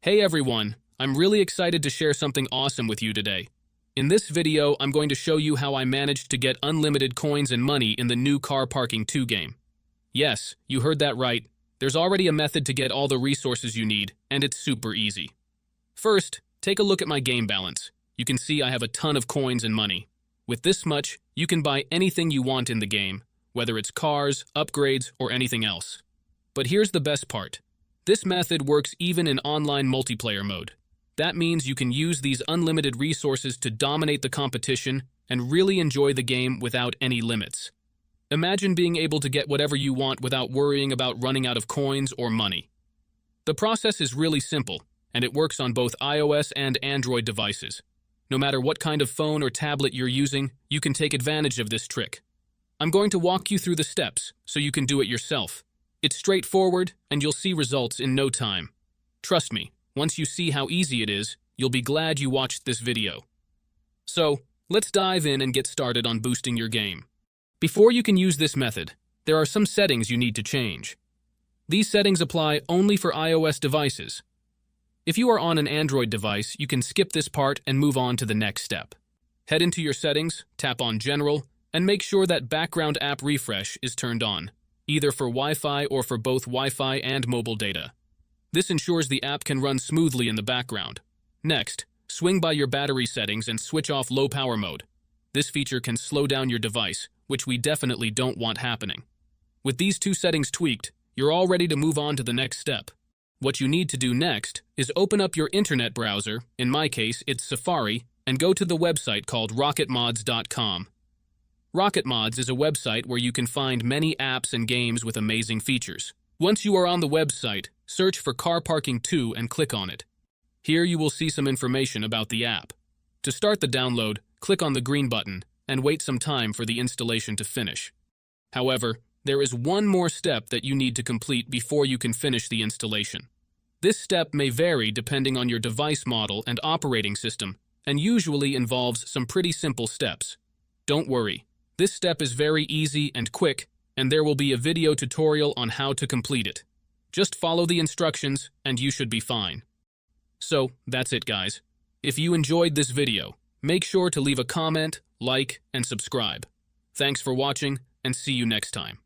Hey everyone, I'm really excited to share something awesome with you today. In this video, I'm going to show you how I managed to get unlimited coins and money in the new Car Parking 2 game. Yes, you heard that right. There's already a method to get all the resources you need, and it's super easy. First, take a look at my game balance. You can see I have a ton of coins and money. With this much, you can buy anything you want in the game, whether it's cars, upgrades, or anything else. But here's the best part. This method works even in online multiplayer mode. That means you can use these unlimited resources to dominate the competition and really enjoy the game without any limits. Imagine being able to get whatever you want without worrying about running out of coins or money. The process is really simple, and it works on both iOS and Android devices. No matter what kind of phone or tablet you're using, you can take advantage of this trick. I'm going to walk you through the steps so you can do it yourself. It's straightforward, and you'll see results in no time. Trust me, once you see how easy it is, you'll be glad you watched this video. So, let's dive in and get started on boosting your game. Before you can use this method, there are some settings you need to change. These settings apply only for iOS devices. If you are on an Android device, you can skip this part and move on to the next step. Head into your settings, tap on General, and make sure that background app refresh is turned on, either for Wi-Fi or for both Wi-Fi and mobile data. This ensures the app can run smoothly in the background. Next, swing by your battery settings and switch off low power mode. This feature can slow down your device, which we definitely don't want happening. With these two settings tweaked, you're all ready to move on to the next step. What you need to do next is open up your internet browser, in my case it's Safari, and go to the website called rocketmods.com. RocketMods is a website where you can find many apps and games with amazing features. Once you are on the website, search for Car Parking 2 and click on it. Here you will see some information about the app. To start the download, click on the green button and wait some time for the installation to finish. However, there is one more step that you need to complete before you can finish the installation. This step may vary depending on your device model and operating system, and usually involves some pretty simple steps. Don't worry. This step is very easy and quick, and there will be a video tutorial on how to complete it. Just follow the instructions, and you should be fine. So, that's it guys. If you enjoyed this video, make sure to leave a comment, like, and subscribe. Thanks for watching, and see you next time.